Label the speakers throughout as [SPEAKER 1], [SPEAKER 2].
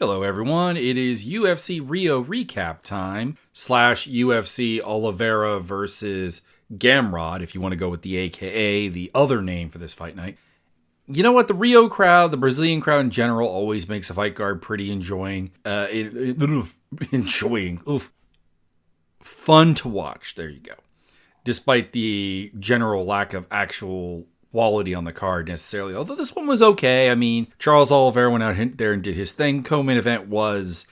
[SPEAKER 1] Hello everyone, it is UFC Rio recap time / UFC Oliveira versus Gamrot, if you want to go with the AKA, the other name for this fight night. You know what, the Rio crowd, the Brazilian crowd in general, always makes a fight card pretty fun to watch, there you go. Despite the general lack of actual quality on the card necessarily, although this one was okay. I mean, Charles Oliveira went out there and did his thing. Co-main event was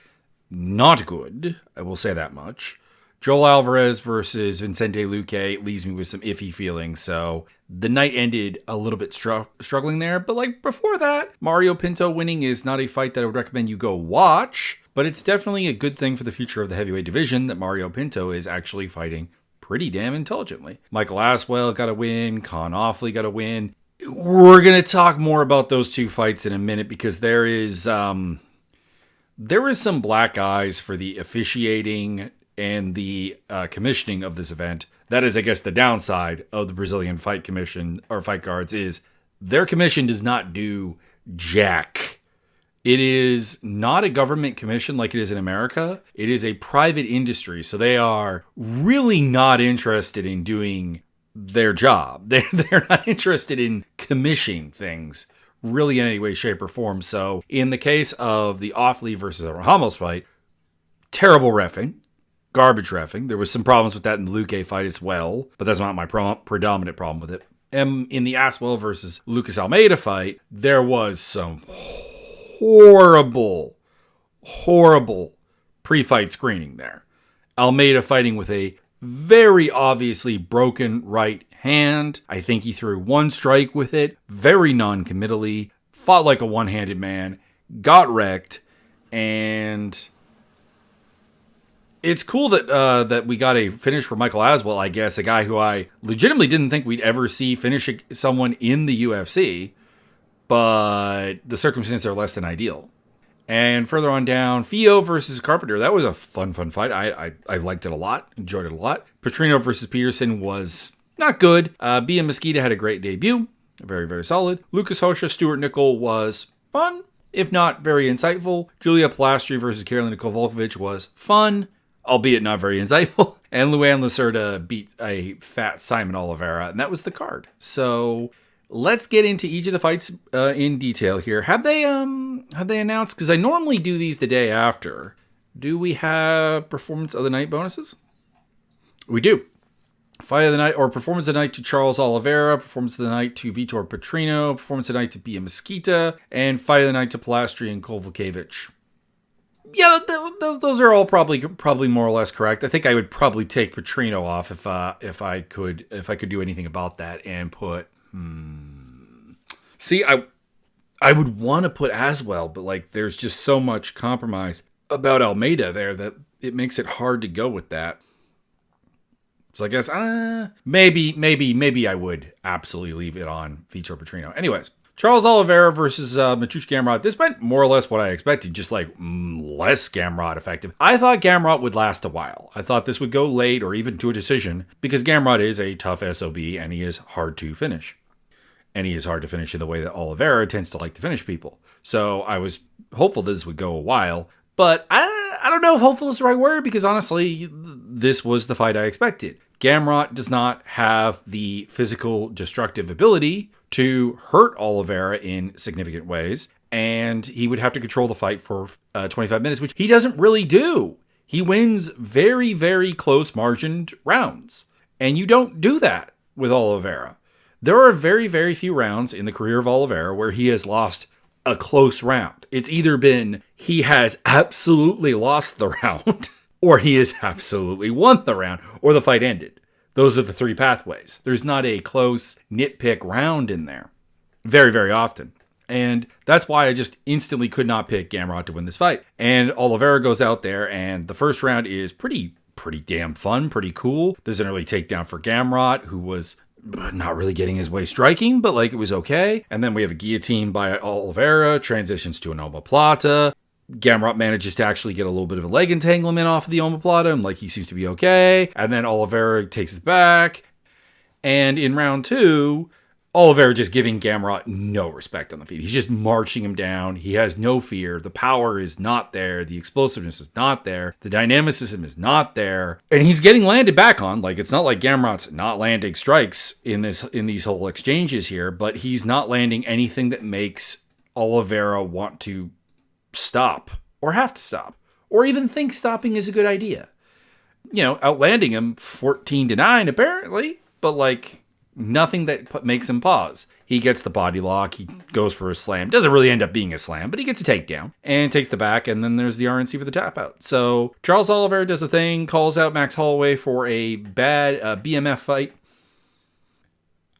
[SPEAKER 1] not good, I will say that much. Joel Alvarez versus Vicente Luque leaves me with some iffy feelings, so the night ended a little bit struggling there. But like before that, Mario Pinto winning is not a fight that I would recommend you go watch, but it's definitely a good thing for the future of the heavyweight division that Mario Pinto is actually fighting pretty damn intelligently. Michael Aswell got a win. Con Offley got a win. We're going to talk more about those two fights in a minute because there is some black eyes for the officiating and the commissioning of this event. That is, I guess, the downside of the Brazilian Fight Commission or fight cards is their commission does not do jack. It is not a government commission like it is in America. It is a private industry. So they are really not interested in doing their job. They're not interested in commissioning things really in any way, shape, or form. So in the case of the Offley versus Ramos fight, terrible reffing, garbage reffing. There was some problems with that in the Luque fight as well, but that's not my predominant problem with it. And in the Aswell versus Lucas Almeida fight, there was some horrible pre-fight screening there. Almeida fighting with a very obviously broken right hand. I think he threw one strike with it, very non-committally, fought like a one-handed man, got wrecked, and it's cool that we got a finish for Michael Aswell, I guess, a guy who I legitimately didn't think we'd ever see finish someone in the UFC. But the circumstances are less than ideal. And further on down, Fio versus Carpenter. That was a fun fight. I liked it a lot. Enjoyed it a lot. Petrino versus Peterson was not good. Bia Mesquita had a great debut. Very, very solid. Lucas Hosha, Stuart Nickel was fun, if not very insightful. Julia Palastri versus Karolina Kowalkiewicz was fun, albeit not very insightful. And Luann Lacerda beat a fat Simon Oliveira, and that was the card. So let's get into each of the fights in detail here. Have they announced? Because I normally do these the day after. Do we have performance of the night bonuses? We do. Fight of the night or performance of the night to Charles Oliveira, performance of the night to Vitor Petrino, performance of the night to Bia Mesquita, and fight of the night to Palastri and Kowalkiewicz. Yeah, those are all probably more or less correct. I think I would probably take Petrino off if I could do anything about that and put. See, I would want to put Aswell, but like there's just so much compromise about Almeida there that it makes it hard to go with that. So I guess maybe I would absolutely leave it on Vitor Petrino. Anyways, Charles Oliveira versus Mateusz Gamrot. This went more or less what I expected, just like less Gamrot effective. I thought Gamrot would last a while. I thought this would go late or even to a decision because Gamrot is a tough SOB and he is hard to finish. And he is hard to finish in the way that Oliveira tends to like to finish people. So I was hopeful this would go a while. But I don't know if hopeful is the right word because honestly, this was the fight I expected. Gamrot does not have the physical destructive ability to hurt Oliveira in significant ways. And he would have to control the fight for 25 minutes, which he doesn't really do. He wins very, very close margined rounds. And you don't do that with Oliveira. There are very, very few rounds in the career of Oliveira where he has lost a close round. It's either been he has absolutely lost the round or he has absolutely won the round or the fight ended. Those are the three pathways. There's not a close nitpick round in there very, very often. And that's why I just instantly could not pick Gamrot to win this fight. And Oliveira goes out there and the first round is pretty damn fun, pretty cool. There's an early takedown for Gamrot, who was not really getting his way striking, but like it was okay. And then we have a guillotine by Oliveira, transitions to an omoplata. Gamrot manages to actually get a little bit of a leg entanglement off of the omoplata, and like he seems to be okay. And then Oliveira takes it back. And in round two, Oliveira just giving Gamrot no respect on the feet. He's just marching him down. He has no fear. The power is not there. The explosiveness is not there. The dynamicism is not there. And he's getting landed back on. Like, it's not like Gamrot's not landing strikes in these whole exchanges here, but he's not landing anything that makes Oliveira want to stop or have to stop or even think stopping is a good idea. Outlanding him 14-9 apparently, but like nothing that makes him pause. He gets the body lock. He goes for a slam. Doesn't really end up being a slam, but he gets a takedown and takes the back. And then there's the RNC for the tap out. So Charles Oliveira does a thing, calls out Max Holloway for a bad BMF fight.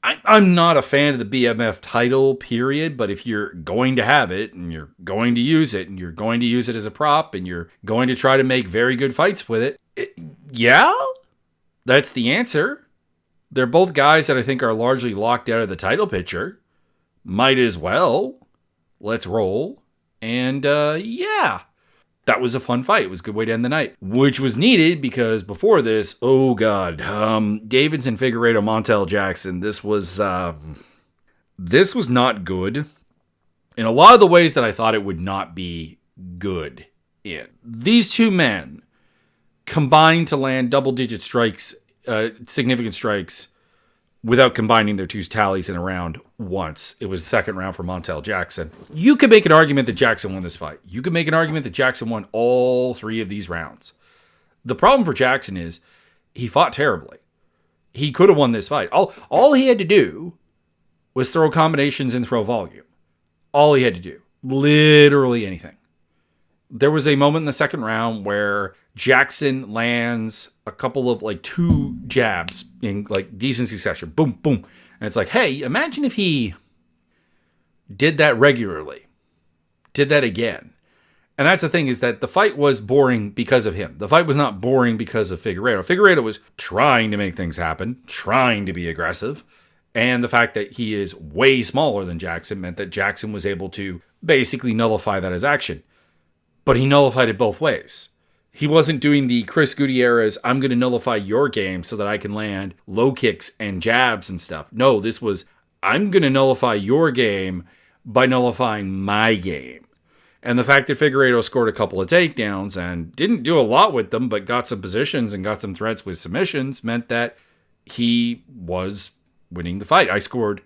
[SPEAKER 1] I'm not a fan of the BMF title, period, but if you're going to have it and you're going to use it and you're going to use it as a prop and you're going to try to make very good fights with it, yeah, that's the answer. They're both guys that I think are largely locked out of the title picture. Might as well. Let's roll. And yeah, that was a fun fight. It was a good way to end the night, which was needed because before this, oh God, Davidson, Figueiredo, Montel Jackson. This was not good in a lot of the ways that I thought it would not be good in. These two men combined to land double-digit strikes, significant strikes, without combining their two tallies in a round once. It was the second round for Montel Jackson. You could make an argument that Jackson won this fight. You could make an argument that Jackson won all three of these rounds. The problem for Jackson is he fought terribly. He could have won this fight. All he had to do was throw combinations and throw volume. All he had to do. Literally anything. There was a moment in the second round where Jackson lands a couple of like two jabs in like decent succession. Boom, boom. And it's like, hey, imagine if he did that regularly. Did that again. And that's the thing, is that the fight was boring because of him. The fight was not boring because of Figueiredo. Figueiredo was trying to make things happen, trying to be aggressive. And the fact that he is way smaller than Jackson meant that Jackson was able to basically nullify that as action. But he nullified it both ways. He wasn't doing the Chris Gutierrez, I'm going to nullify your game so that I can land low kicks and jabs and stuff. No, this was, I'm going to nullify your game by nullifying my game. And the fact that Figueiredo scored a couple of takedowns and didn't do a lot with them, but got some positions and got some threats with submissions meant that he was winning the fight. I scored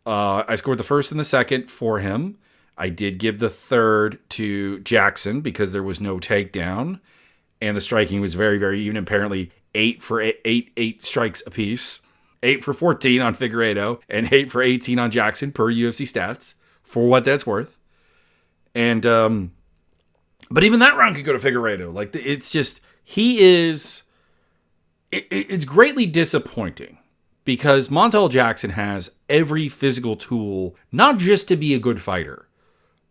[SPEAKER 1] the first and the second for him. I did give the third to Jackson because there was no takedown, and the striking was very, very even. Apparently, 8 for 8 strikes apiece, 8 for 14 on Figueiredo, and 8 for 18 on Jackson per UFC stats, for what that's worth. And but even that round could go to Figueiredo. Like, it's just, it's greatly disappointing because Montel Jackson has every physical tool, not just to be a good fighter,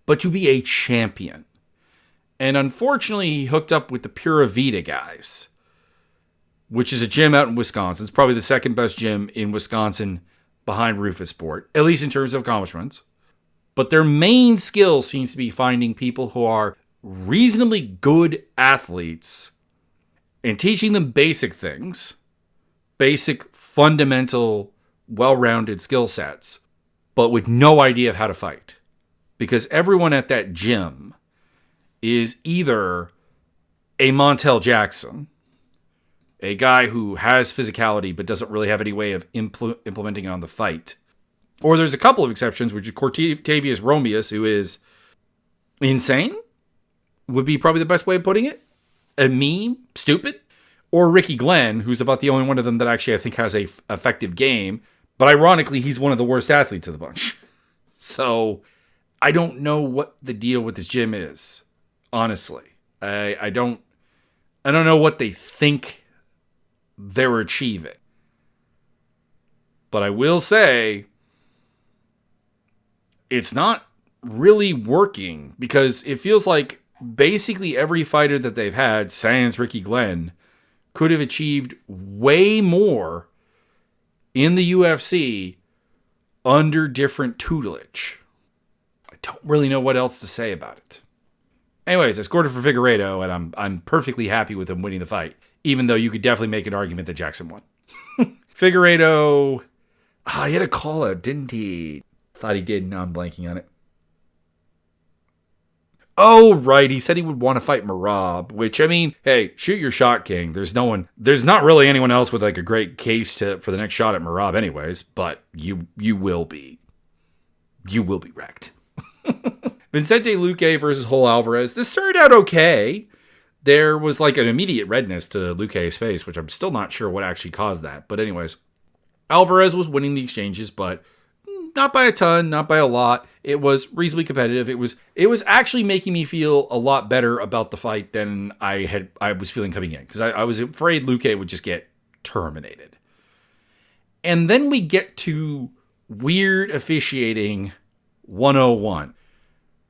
[SPEAKER 1] but to be a champion. And unfortunately, he hooked up with the Pura Vida guys, which is a gym out in Wisconsin. It's probably the second best gym in Wisconsin behind Rufus Sport, at least in terms of accomplishments. But their main skill seems to be finding people who are reasonably good athletes and teaching them basic things, basic, fundamental, well-rounded skill sets, but with no idea of how to fight. Because everyone at that gym is either a Montel Jackson, a guy who has physicality but doesn't really have any way of implementing it on the fight, or there's a couple of exceptions, which is Cortavius Romeus, who is insane, would be probably the best way of putting it. A meme, stupid. Or Ricky Glenn, who's about the only one of them that actually I think has a effective game. But ironically, he's one of the worst athletes of the bunch. So I don't know what the deal with this gym is, honestly. I don't know what they think they're achieving. But I will say, it's not really working because it feels like basically every fighter that they've had, sans Ricky Glenn, could have achieved way more in the UFC under different tutelage. I don't really know what else to say about it. Anyways, I scored it for Figueiredo, and I'm perfectly happy with him winning the fight, even though you could definitely make an argument that Jackson won. Figueiredo He had a call out, didn't he? Thought he did. Now I'm blanking on it. Oh, right. He said he would want to fight Marab, which, I mean, hey, shoot your shot, King. There's not really anyone else with like a great case for the next shot at Marab anyways, but you will be. You will be wrecked. Vicente Luque versus Joel Alvarez. This started out okay. There was like an immediate redness to Luque's face, which I'm still not sure what actually caused that. But anyways, Alvarez was winning the exchanges, but not by a ton, not by a lot. It was reasonably competitive. It was actually making me feel a lot better about the fight than I was feeling coming in, because I was afraid Luque would just get terminated. And then we get to weird officiating 101.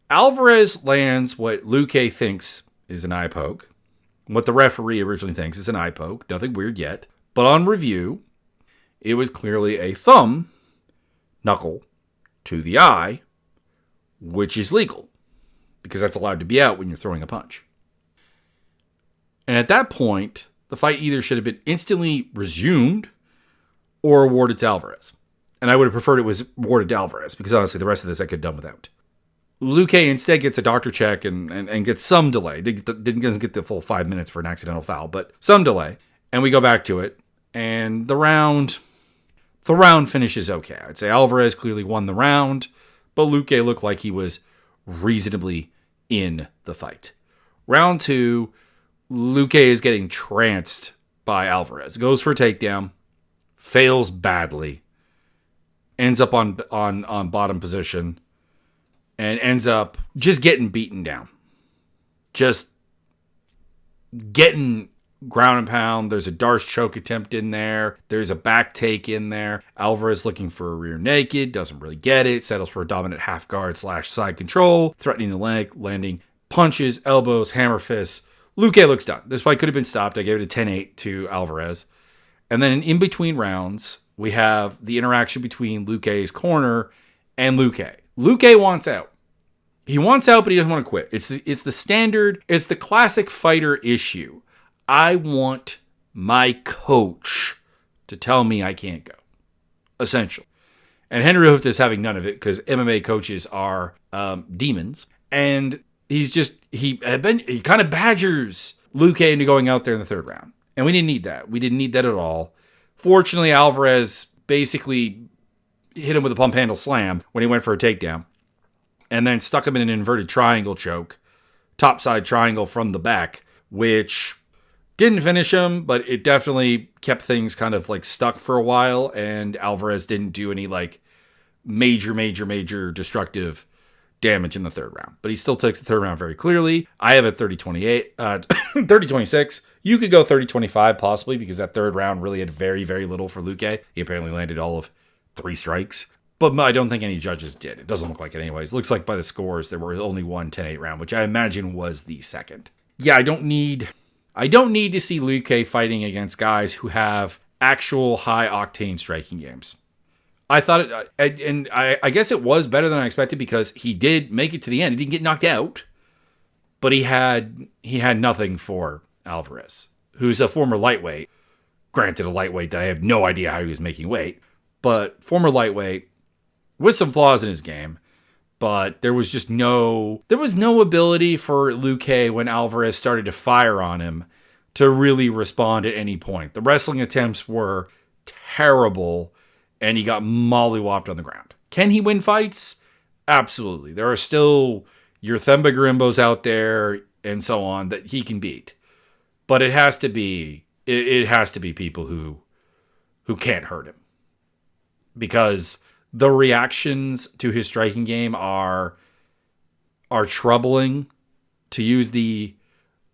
[SPEAKER 1] Alvarez lands what Luque thinks is an eye poke. What the referee originally thinks is an eye poke. Nothing weird yet. But on review, it was clearly a thumb knuckle to the eye, which is legal, because that's allowed to be out when you're throwing a punch. And at that point, the fight either should have been instantly resumed or awarded to Alvarez. And I would have preferred it was awarded to Alvarez, because honestly, the rest of this I could have done without. Luque instead gets a doctor check and gets some delay. Doesn't get the full 5 minutes for an accidental foul, but some delay. And we go back to it. And the round finishes okay. I'd say Alvarez clearly won the round, but Luque looked like he was reasonably in the fight. Round 2, Luque is getting tranced by Alvarez. Goes for a takedown, fails badly, ends up on bottom position, and ends up just getting beaten down. Just getting ground and pound. There's a Darce choke attempt in there. There's a back take in there. Alvarez looking for a rear naked. Doesn't really get it. Settles for a dominant half guard / side control. Threatening the leg. Landing punches, elbows, hammer fists. Luque looks done. This fight could have been stopped. I gave it a 10-8 to Alvarez. And then in between rounds, we have the interaction between Luque's corner and Luque. Luque wants out. He wants out, but he doesn't want to quit. It's the standard, it's the classic fighter issue. I want my coach to tell me I can't go. Essential. And Henry Hooft is having none of it, because MMA coaches are demons. And he kind of badgers Luque into going out there in the third round. And we didn't need that. We didn't need that at all. Fortunately, Alvarez basically hit him with a pump handle slam when he went for a takedown, and then stuck him in an inverted triangle choke, topside triangle from the back, which didn't finish him, but it definitely kept things kind of like stuck for a while, and Alvarez didn't do any like major destructive damage in the third round. But he still takes the third round very clearly. I have a 30-28, 30-26. You could go 30-25 possibly, because that third round really had very little for Luque. He apparently landed all of 3 strikes. But I don't think any judges did. It doesn't look like it anyways. It looks like by the scores, there were only one 10-8 round, which I imagine was the second. Yeah, I don't need to see Luque fighting against guys who have actual high-octane striking games. I thought I guess it was better than I expected, because he did make it to the end. He didn't get knocked out, but he had nothing for Alvarez, who's a former lightweight. Granted, a lightweight that I have no idea how he was making weight, but former lightweight, with some flaws in his game, but there was no ability for Luque when Alvarez started to fire on him to really respond at any point. The wrestling attempts were terrible, and he got mollywopped on the ground. Can he win fights? Absolutely. There are still your Themba Garimbos out there and so on that he can beat, but it has to be people who can't hurt him, because the reactions to his striking game are troubling, to use the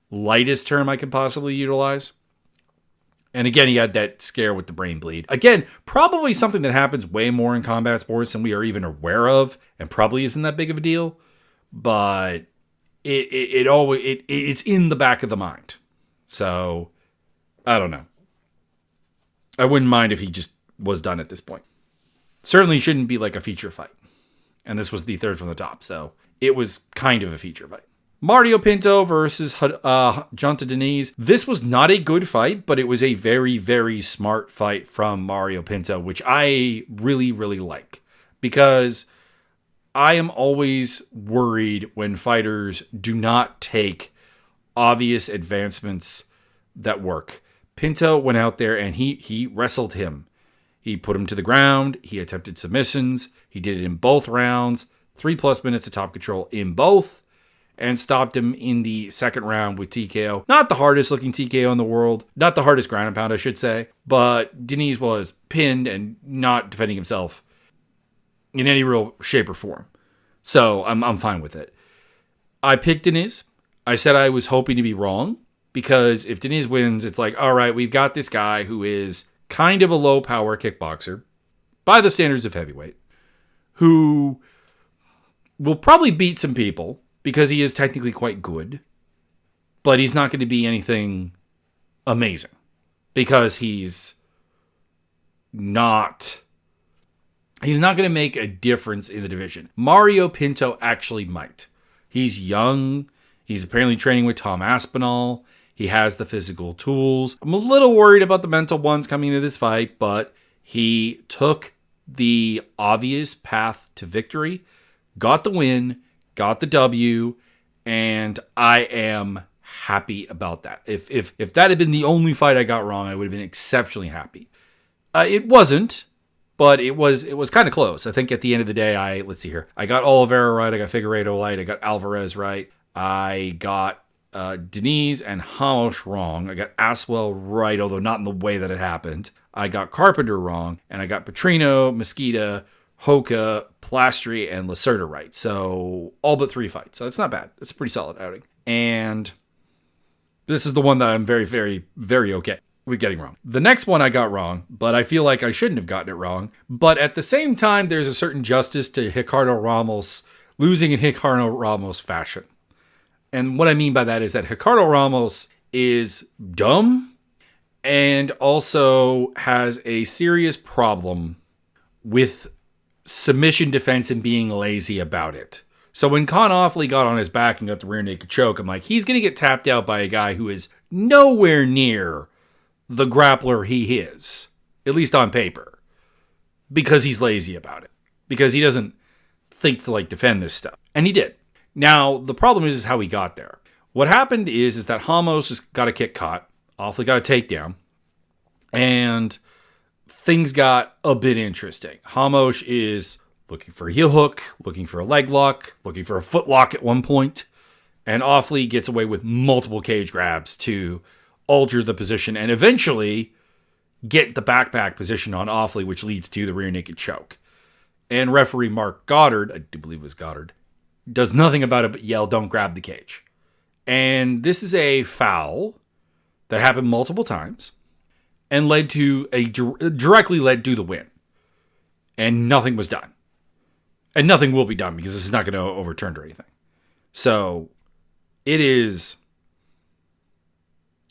[SPEAKER 1] lightest term I could possibly utilize. And again, he had that scare with the brain bleed. Again, probably something that happens way more in combat sports than we are even aware of, and probably isn't that big of a deal. But it's in the back of the mind. So I don't know. I wouldn't mind if he just was done at this point. Certainly shouldn't be like a feature fight. And this was the third from the top, so it was kind of a feature fight. Mario Pinto versus Jonta Diniz. This was not a good fight, but it was a very, very smart fight from Mario Pinto, which I really, really like. Because I am always worried when fighters do not take obvious advancements that work. Pinto went out there and he wrestled him. He put him to the ground. He attempted submissions. He did it in both rounds. 3+ minutes of top control in both. And stopped him in the second round with TKO. Not the hardest looking TKO in the world. Not the hardest ground and pound, I should say. But Diniz was pinned and not defending himself in any real shape or form. So I'm fine with it. I picked Diniz. I said I was hoping to be wrong. Because if Diniz wins, it's like, all right, we've got this guy who is kind of a low power kickboxer. By the standards of heavyweight. Who will probably beat some people. Because he is technically quite good. But he's not going to be anything amazing. Because he's not going to make a difference in the division. Mario Pinto actually might. He's young. He's apparently training with Tom Aspinall. He has the physical tools. I'm a little worried about the mental ones coming into this fight. But he took the obvious path to victory. Got the win. Got the W, and I am happy about that. If that had been the only fight I got wrong, I would have been exceptionally happy. It wasn't, but it was kind of close. I think at the end of the day, let's see here. I got Oliveira right. I got Figueiredo right. I got Alvarez right. I got Diniz and Ramos wrong. I got Aswell right, although not in the way that it happened. I got Carpenter wrong, and I got Petrino, Mesquita, Hoka, Plastri, and Lacerda right. So all but 3 fights. So it's not bad. It's a pretty solid outing. And this is the one that I'm very, very, very okay with getting wrong. The next one I got wrong, but I feel like I shouldn't have gotten it wrong. But at the same time, there's a certain justice to Ricardo Ramos losing in Ricardo Ramos fashion. And what I mean by that is that Ricardo Ramos is dumb and also has a serious problem with submission defense and being lazy about it. So when Con Offley got on his back and got the rear naked choke, I'm like, he's going to get tapped out by a guy who is nowhere near the grappler he is, at least on paper, because he's lazy about it, because he doesn't think to defend this stuff. And he did. Now, the problem is how he got there. What happened is that Ramos just got a kick caught, Offley got a takedown, and things got a bit interesting. Ramos is looking for a heel hook, looking for a leg lock, looking for a foot lock at one point, and Offley gets away with multiple cage grabs to alter the position and eventually get the backpack position on Offley, which leads to the rear naked choke. And referee Mark Goddard, I do believe it was Goddard, does nothing about it but yell, "Don't grab the cage." And this is a foul that happened multiple times and directly led to the win. And nothing was done. And nothing will be done because this is not going to overturn or anything. So it is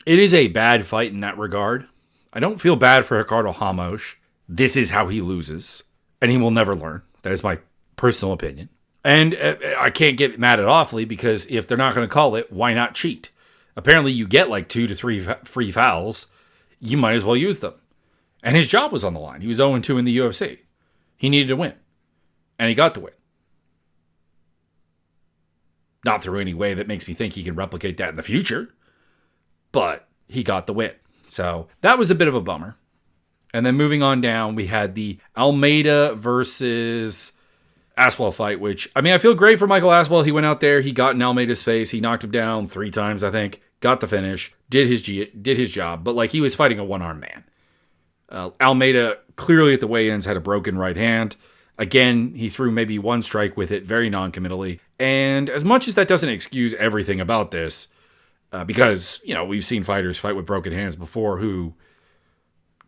[SPEAKER 1] a bad fight in that regard. I don't feel bad for Ricardo Ramos. This is how he loses. And he will never learn. That is my personal opinion. And I can't get mad at Offley because if they're not going to call it, why not cheat? Apparently you get 2 to 3 free fouls. You might as well use them. And his job was on the line. He was 0-2 in the UFC. He needed to win. And he got the win. Not through any way that makes me think he can replicate that in the future. But he got the win. So that was a bit of a bummer. And then moving on down, we had the Almeida versus Aswell fight, which, I feel great for Michael Aswell. He went out there, he got in Almeida's face, he knocked him down 3 times, I think, got the finish, did his job, but he was fighting a one-armed man. Almeida clearly at the weigh-ins had a broken right hand. Again, he threw maybe 1 strike with it very non-committally. And as much as that doesn't excuse everything about this, because, we've seen fighters fight with broken hands before who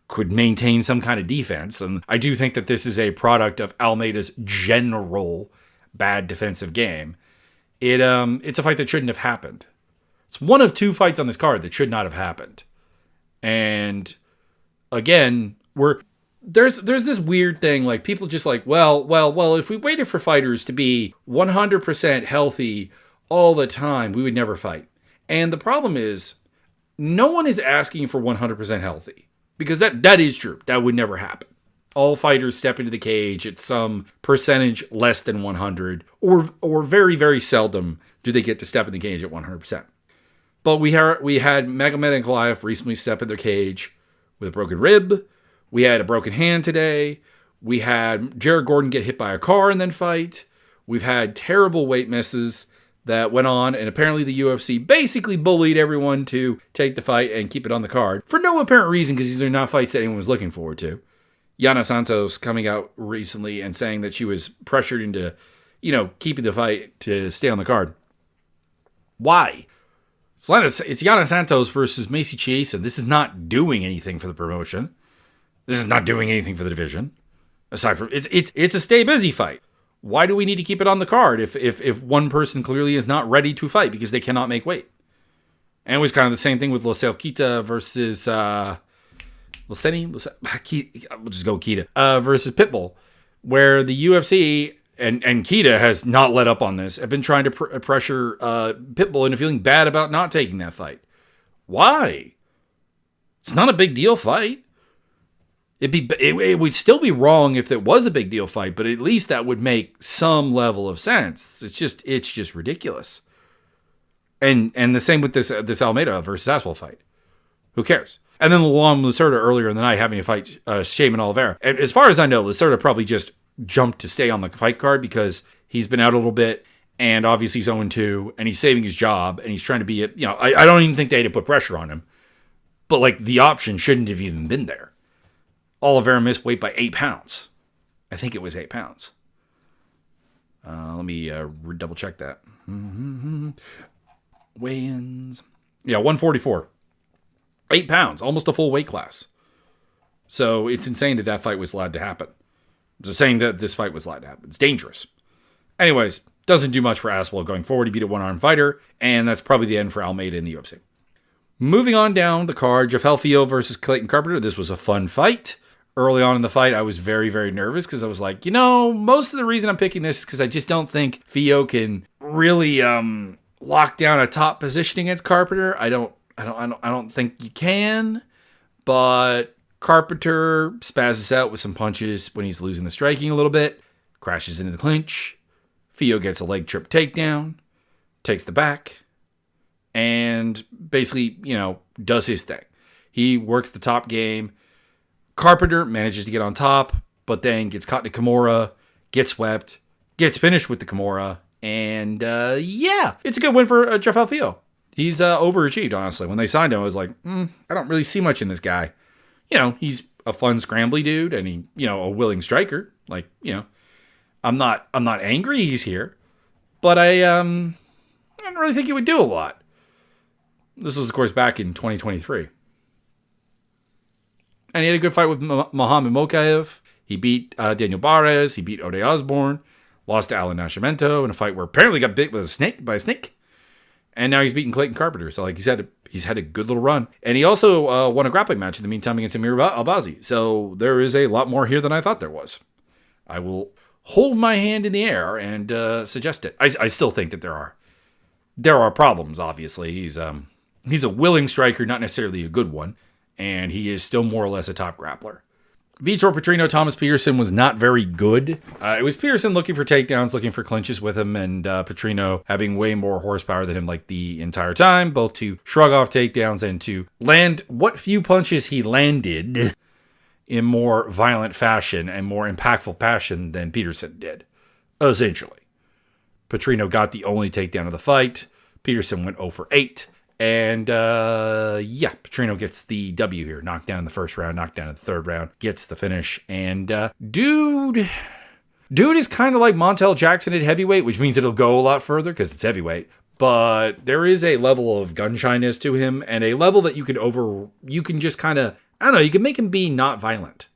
[SPEAKER 1] could maintain some kind of defense. And I do think that this is a product of Almeida's general bad defensive game. It's a fight that shouldn't have happened. It's one of 2 fights on this card that should not have happened. And again, there's this weird thing, people just well, if we waited for fighters to be 100% healthy all the time, we would never fight. And the problem is, no one is asking for 100% healthy. Because that is true. That would never happen. All fighters step into the cage at some percentage less than 100, or very, very seldom do they get to step in the cage at 100%. But we had Magomed and Goliath recently step in their cage with a broken rib. We had a broken hand today. We had Jared Gordon get hit by a car and then fight. We've had terrible weight misses that went on, and apparently the UFC basically bullied everyone to take the fight and keep it on the card for no apparent reason, because these are not fights that anyone was looking forward to. Yana Santos coming out recently and saying that she was pressured into, keeping the fight to stay on the card. Why? It's Yana Santos versus Macy Chiesa. This is not doing anything for the promotion. This is not doing anything for the division. Aside from it's a stay busy fight. Why do we need to keep it on the card if one person clearly is not ready to fight because they cannot make weight? And it was kind of the same thing with Losel Kita versus Loseni. We'll just go Kita versus Pitbull, where the UFC and Kita has not let up on this. Have been trying to pressure Pitbull into feeling bad about not taking that fight. Why? It's not a big deal fight. It would still be wrong if it was a big deal fight, but at least that would make some level of sense. It's just ridiculous. And the same with this Almeida versus Aspinall fight. Who cares? And then Luan Lacerda earlier in the night having to fight Shaman Oliveira. And as far as I know, Lacerda probably just jumped to stay on the fight card because he's been out a little bit, and obviously he's 0-2, and he's saving his job, and he's trying to be, I don't even think they had to put pressure on him. But the option shouldn't have even been there. Oliveira missed weight by 8 pounds. I think it was 8 pounds. Let me double check that. Weigh-ins. Yeah, 144. 8 pounds, almost a full weight class. So it's insane that fight was allowed to happen. It's insane that this fight was allowed to happen. It's dangerous. Anyways, doesn't do much for Aspinall going forward. He beat a one-armed fighter, and that's probably the end for Almeida in the UFC. Moving on down the card, Jeff Fio versus Clayton Carpenter. This was a fun fight. Early on in the fight, I was very, very nervous because I was like, most of the reason I'm picking this is because I just don't think Fio can really lock down a top position against Carpenter. I don't think you can, but Carpenter spazzes out with some punches when he's losing the striking a little bit, crashes into the clinch. Fio gets a leg trip takedown, takes the back, and basically, does his thing. He works the top game. Carpenter manages to get on top, but then gets caught in a Kimura, gets swept, gets finished with the Kimura, and it's a good win for Jeff Fio. He's overachieved, honestly. When they signed him, I was like, I don't really see much in this guy. He's a fun, scrambly dude, and he, a willing striker. I'm not angry he's here, but I don't really think he would do a lot. This was, of course, back in 2023. And he had a good fight with Mohamed Mokaev. He beat Daniel Barres. He beat Ode Osborne. Lost to Alan Nascimento in a fight where apparently got bit with by a snake. And now he's beating Clayton Carpenter. So he's had a good little run. And he also won a grappling match in the meantime against Amir Albazi. So there is a lot more here than I thought there was. I will hold my hand in the air and suggest it. I still think that there are problems, obviously. He's a willing striker, not necessarily a good one. And he is still more or less a top grappler. Vitor Petrino, Thomas Peterson was not very good. It was Peterson looking for takedowns, looking for clinches with him, and Petrino having way more horsepower than him the entire time, both to shrug off takedowns and to land what few punches he landed in more violent fashion and more impactful fashion than Peterson did, essentially. Petrino got the only takedown of the fight. Peterson went 0 for 8. And, Petrino gets the W here. Knocked down in the first round, knocked down in the third round, gets the finish. And, dude is kind of like Montel Jackson at heavyweight, which means it'll go a lot further because it's heavyweight. But there is a level of gun shyness to him and a level that you can just kind of, you can make him be not violent.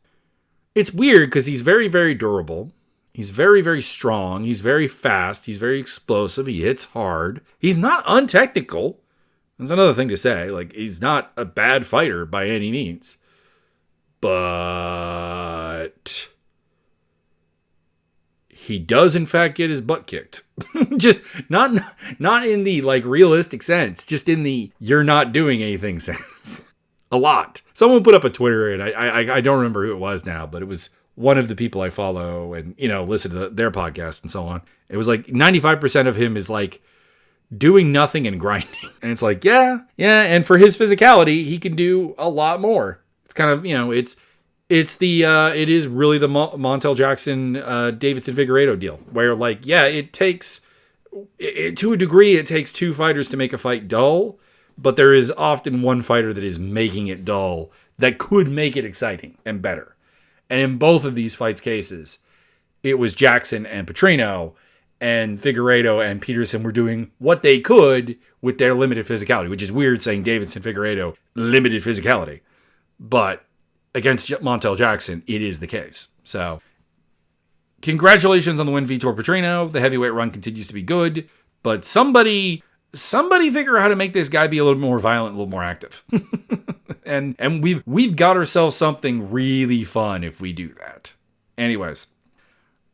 [SPEAKER 1] It's weird because he's very, very durable. He's very, very strong. He's very fast. He's very explosive. He hits hard. He's not untechnical. That's another thing to say. He's not a bad fighter by any means. But he does in fact get his butt kicked. Just not in the like realistic sense, just in the you're not doing anything sense. A lot. Someone put up a Twitter, and I don't remember who it was now, but it was one of the people I follow and, listen to their podcast and so on. It was like 95% of him is like doing nothing and grinding. And it's like, yeah. And for his physicality, he can do a lot more. It's kind of, it is really the Montel Jackson, Davidson Figueiredo deal where like, yeah, it takes, to a degree, it takes two fighters to make a fight dull, but there is often one fighter that is making it dull that could make it exciting and better. And in both of these fights cases, it was Jackson and Petrino, and Figueiredo and Peterson were doing what they could with their limited physicality, which is weird saying Davidson Figueiredo limited physicality. But against Montel Jackson, it is the case. So congratulations on the win, Vitor Petrino. The heavyweight run continues to be good, but somebody figure out how to make this guy be a little more violent, a little more active. and we've got ourselves something really fun if we do that. Anyways,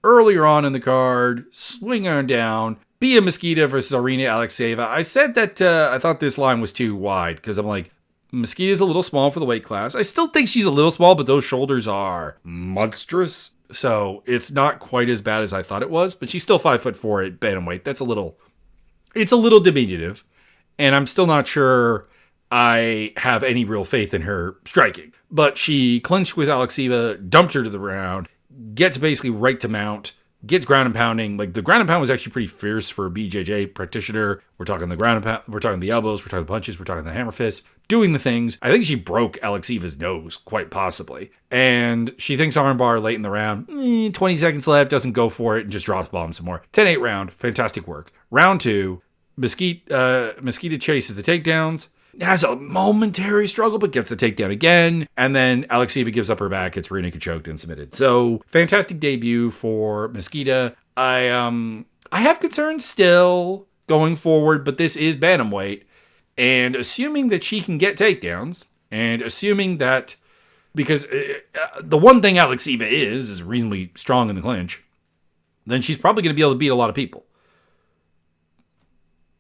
[SPEAKER 1] earlier on in the card, swing on down, Bia Mesquita versus Arina Alexeeva. I said that I thought this line was too wide because I'm like, Mesquita's a little small for the weight class. I still think she's a little small, but those shoulders are monstrous. So it's not quite as bad as I thought it was, but she's still 5'4" at bantamweight. It's a little diminutive, and I'm still not sure I have any real faith in her striking. But she clinched with Alexeeva, dumped her to the ground, gets basically right to mount, gets ground and pounding. Like, the ground and pound was actually pretty fierce for a BJJ practitioner. We're talking the ground and pound, we're talking the elbows, we're talking the punches, we're talking the hammer fists, doing the things. I think she broke Alexeva's nose, quite possibly. And she thinks armbar late in the round. 20 seconds left, doesn't go for it, and just drops bombs some more. 10-8 round, fantastic work. Round 2, Mesquita chases the takedowns, has a momentary struggle, but gets the takedown again. And then Alexeeva gives up her back, gets rear naked choked and submitted. So fantastic debut for Mesquita. I have concerns still going forward, but this is bantamweight. And assuming that she can get takedowns, and assuming that, because the one thing Alexeeva is reasonably strong in the clinch, then she's probably going to be able to beat a lot of people.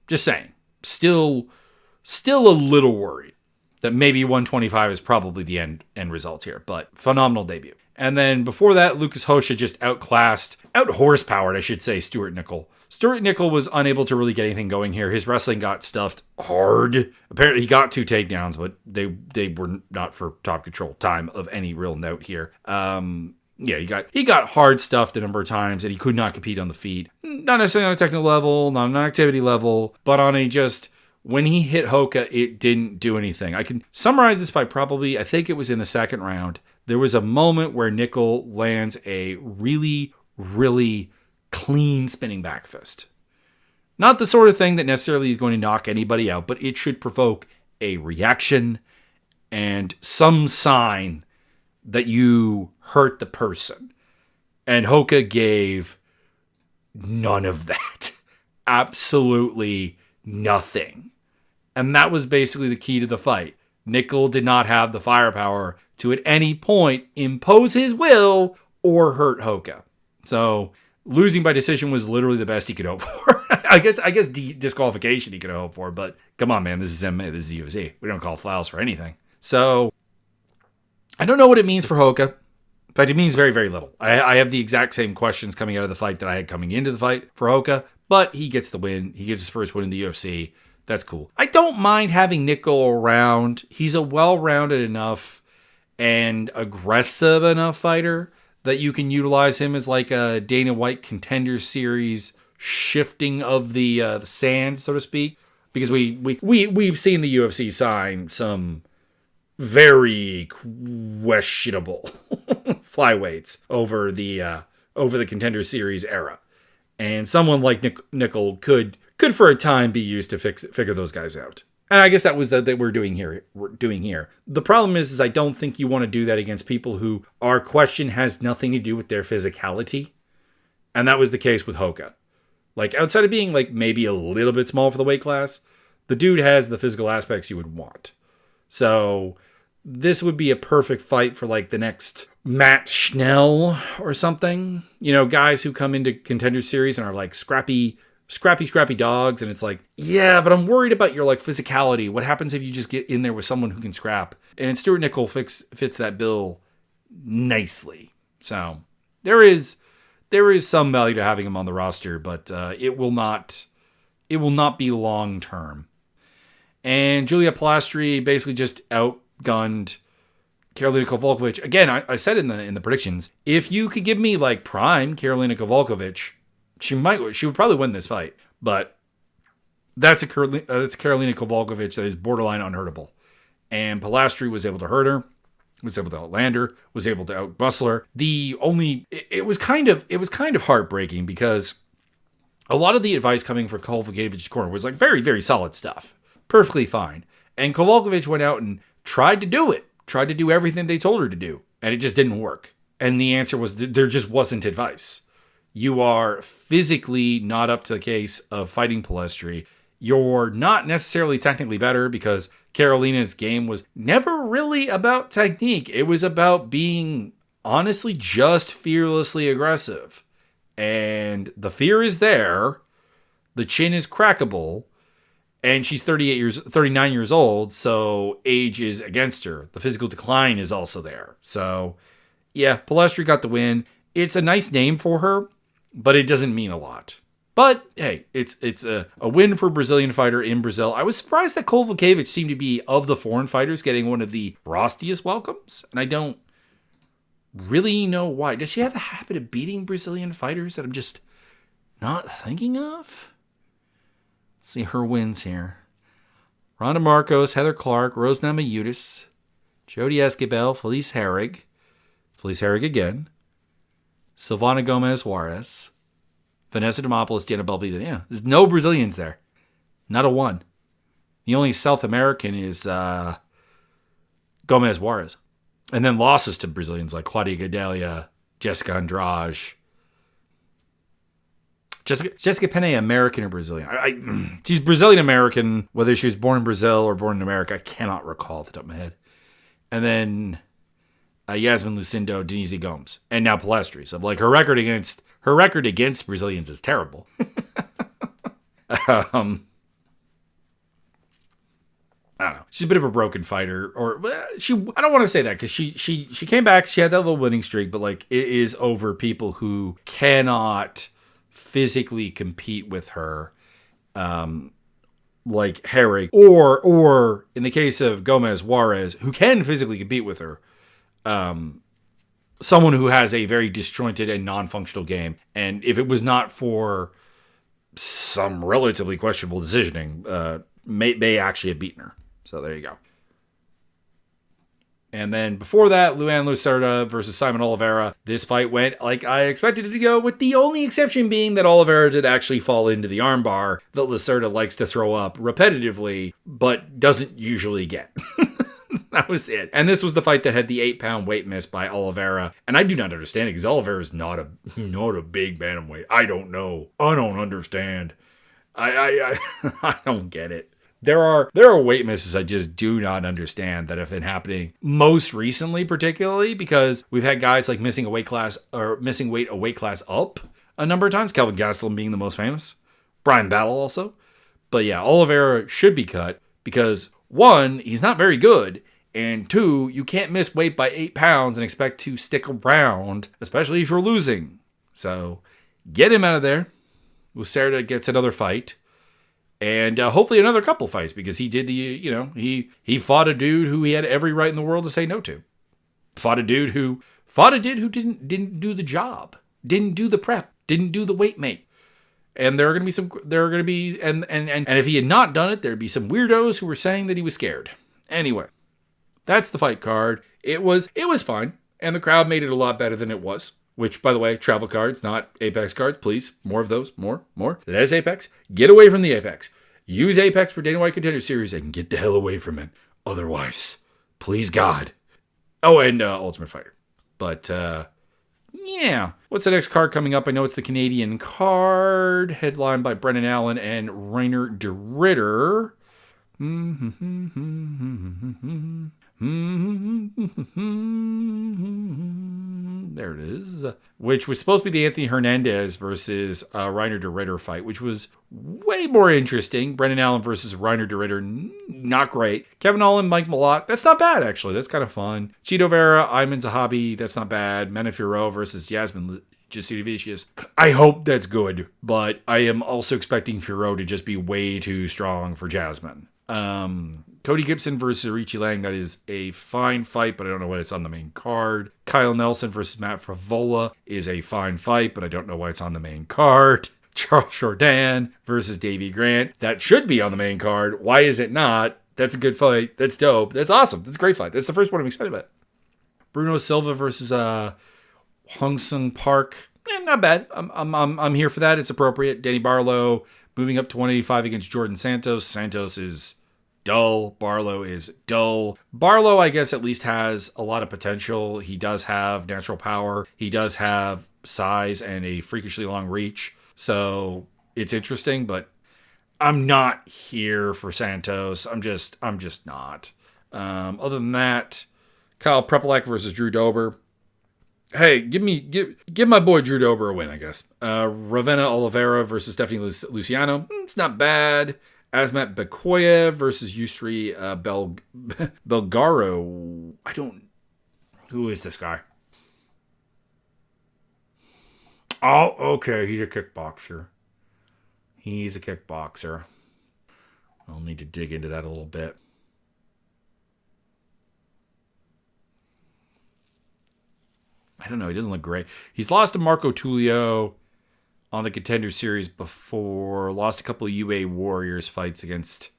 [SPEAKER 1] Just saying. Still a little worried that maybe 125 is probably the end result here, but phenomenal debut. And then before that, Lucas Hosha just out-horsepowered, I should say, Stuart Nickel. Stuart Nickel was unable to really get anything going here. His wrestling got stuffed hard. Apparently he got 2 takedowns, but they were not for top control time of any real note here. Yeah, he got hard stuffed a number of times, and he could not compete on the feet. Not necessarily on a technical level, not on an activity level, but on a just, when he hit Hoka, it didn't do anything. I can summarize this fight probably, I think it was in the second round. There was a moment where Nickel lands a really, really clean spinning back fist. Not the sort of thing that necessarily is going to knock anybody out, but it should provoke a reaction and some sign that you hurt the person. And Hoka gave none of that. Absolutely nothing. And that was basically the key to the fight. Nickel did not have the firepower to at any point impose his will or hurt Hoka. So losing by decision was literally the best he could hope for. I guess disqualification he could hope for, but come on, man, this is MMA, this is UFC. We don't call fouls for anything. So I don't know what it means for Hoka. In fact, it means very, very little. I have the exact same questions coming out of the fight that I had coming into the fight for Hoka, but he gets the win. He gets his first win in the UFC. That's cool. I don't mind having Nickel around. He's a well-rounded enough and aggressive enough fighter that you can utilize him as like a Dana White Contender Series shifting of the sand, so to speak. Because we've seen the UFC sign some very questionable flyweights over the Contender Series era, and someone like Nickel could for a time be used to figure those guys out. And I guess that was that we're doing here. The problem is I don't think you want to do that against people who our question has nothing to do with their physicality, and that was the case with Hoka. Like, outside of being like maybe a little bit small for the weight class, the dude has the physical aspects you would want. So this would be a perfect fight for like the next Matt Schnell or something. You know, guys who come into Contender Series and are like scrappy dogs. And it's like, yeah, but I'm worried about your like physicality. What happens if you just get in there with someone who can scrap? And Stuart Nickel fits that bill nicely. So there is some value to having him on the roster, but it will not be long term. And Julia Plastri basically just outgunned Karolina Kowalkiewicz. Again, I said in the predictions, if you could give me like prime Karolina Kowalkiewicz, she would probably win this fight. But that's Karolina Kowalkiewicz that is borderline unhurtable. And Plastri was able to hurt her, was able to outland her, was able to outmuscle her. It was kind of heartbreaking because a lot of the advice coming from Kowalkiewicz's corner was like very, very solid stuff. Perfectly fine. And Kowalkiewicz went out and tried to do it. Tried to do everything they told her to do. And it just didn't work. And the answer was there just wasn't advice. You are physically not up to the case of fighting Plastri. You're not necessarily technically better because Karolina's game was never really about technique. It was about being honestly just fearlessly aggressive. And the fear is there. The chin is crackable. And she's 39 years old, so age is against her. The physical decline is also there. So, yeah, Plastri got the win. It's a nice name for her, but it doesn't mean a lot. But, hey, it's a win for a Brazilian fighter in Brazil. I was surprised that Kowalkiewicz seemed to be, of the foreign fighters, getting one of the frostiest welcomes. And I don't really know why. Does she have a habit of beating Brazilian fighters that I'm just not thinking of? Let's see her wins here. Ronda Marcos, Heather Clark, Rose Namajunas, Jodie Esquibel, Felice Herrig again, Silvana Gomez Juarez, Vanessa Demopoulos, Diana Belbida. Yeah, there's no Brazilians there. Not a one. The only South American is Gomez Juarez. And then losses to Brazilians like Claudia Gadelha, Jessica Andrade. Jessica Penne, American or Brazilian? She's Brazilian-American, whether she was born in Brazil or born in America. I cannot recall off the top of my head. And then Yasmin Lucindo, Denise Gomes, and now Plastri. So like her record against Brazilians is terrible. I don't know. She's a bit of a broken fighter, or I don't want to say that because she came back. She had that little winning streak, but like it is over people who cannot physically compete with her, like Herrig, or in the case of Gomez Juarez, who can physically compete with her, someone who has a very disjointed and non-functional game. And if it was not for some relatively questionable decisioning, may actually have beaten her. So there you go. And then before that, Luan Lucerda versus Simon Oliveira. This fight went like I expected it to go, with the only exception being that Oliveira did actually fall into the armbar that Lucerda likes to throw up repetitively, but doesn't usually get. That was it. And this was the fight that had the 8-pound weight miss by Oliveira. And I do not understand it because Oliveira is not a big bantamweight. I don't know. I don't understand. I don't get it. There are weight misses I just do not understand that have been happening most recently, particularly because we've had guys like missing weight a weight class up a number of times. Kelvin Gastelum being the most famous. Brian Battle also. But yeah, Oliveira should be cut because 1, he's not very good. And 2, you can't miss weight by 8 pounds and expect to stick around, especially if you're losing. So get him out of there. Lucerda gets another fight. And hopefully another couple fights because he did he fought a dude who he had every right in the world to say no to. Fought a dude who didn't do the job, didn't do the prep, didn't do the weight mate. And and if he had not done it, there'd be some weirdos who were saying that he was scared. Anyway, that's the fight card. It was fine, and the crowd made it a lot better than it was. Which, by the way, travel cards, not Apex cards. Please, more of those. More. Less Apex. Get away from the Apex. Use Apex for Dana White Contender Series and get the hell away from it. Otherwise, please God. Oh, and Ultimate Fighter. But, yeah. What's the next card coming up? I know it's the Canadian card, headlined by Brendan Allen and Rainer DeRitter. There it is. Which was supposed to be the Anthony Hernandez versus Reiner de Ritter fight, which was way more interesting. Brendan Allen versus Reiner de Ritter, not great. Kevin Holland, Mike Malott, that's not bad, actually. That's kind of fun. Chito Vera, Ayman Zahabi, that's not bad. Mena Firo versus Yasmin Jasudavicius. I hope that's good, but I am also expecting Firo to just be way too strong for Jasmine. Cody Gibson versus Richie Lang, that is a fine fight, but I don't know why it's on the main card. Kyle Nelson versus Matt Favola is a fine fight, but I don't know why it's on the main card. Charles Jourdain versus Davey Grant, that should be on the main card. Why is it not? That's a good fight. That's dope. That's awesome. That's a great fight. That's the first one I'm excited about. Bruno Silva versus Hong Sung Park. Not bad. I'm here for that. It's appropriate. Danny Barlow moving up to 185 against Jordan Santos. Santos is dull. Barlow is dull. Barlow, I guess, at least has a lot of potential. He does have natural power. He does have size and a freakishly long reach. So it's interesting, but I'm not here for Santos. I'm just not. Other than that, Kyle Prepolak versus Drew Dober. Hey, give my boy Drew Dober a win, I guess. Ravenna Oliveira versus Stephanie Luciano. It's not bad. Asmat Bekoya versus Yusri Belgaro. Who is this guy? Oh, okay. He's a kickboxer. I'll need to dig into that a little bit. I don't know. He doesn't look great. He's lost to Marco Tulio on the Contender Series before. Lost a couple of UA Warriors fights against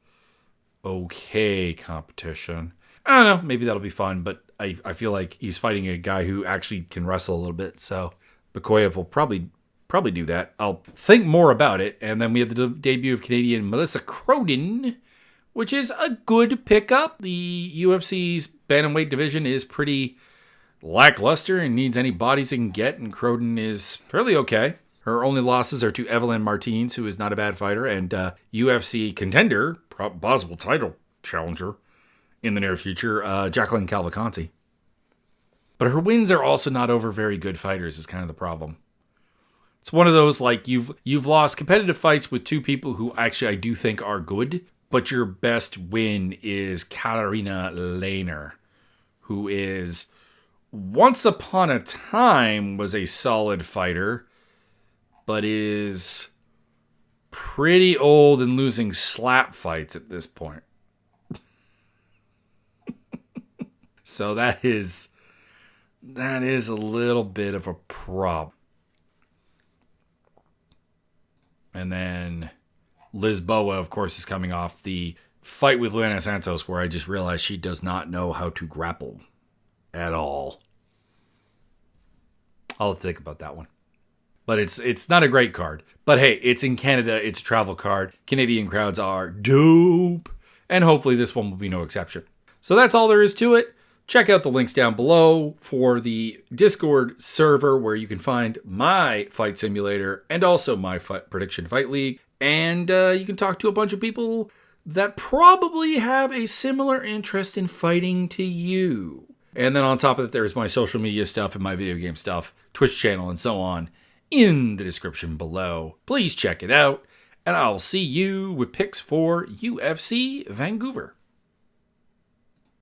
[SPEAKER 1] okay competition. I don't know. Maybe that'll be fun, but I feel like he's fighting a guy who actually can wrestle a little bit. So Bekoyev will probably do that. I'll think more about it. And then we have the debut of Canadian Melissa Croden, which is a good pickup. The UFC's bantamweight division is pretty lackluster and needs any bodies it can get, and Croden is fairly okay. Her only losses are to Evelyn Martins, who is not a bad fighter, and UFC contender, possible title challenger in the near future, Jacqueline Calvacanti. But her wins are also not over very good fighters, is kind of the problem. It's one of those, like, you've lost competitive fights with two people who actually I do think are good, but your best win is Katarina Lehner, who is once upon a time was a solid fighter, but is pretty old and losing slap fights at this point. So that is a little bit of a problem. And then Lisboa, of course, is coming off the fight with Luana Santos, where I just realized she does not know how to grapple at all. I'll think about that one. But it's not a great card. But hey, it's in Canada. It's a travel card. Canadian crowds are dope. And hopefully this one will be no exception. So that's all there is to it. Check out the links down below for the Discord server where you can find my fight simulator and also my prediction fight league. And you can talk to a bunch of people that probably have a similar interest in fighting to you. And then on top of that, there's my social media stuff and my video game stuff, Twitch channel, and so on in the description below. Please check it out, and I'll see you with picks for UFC Vancouver.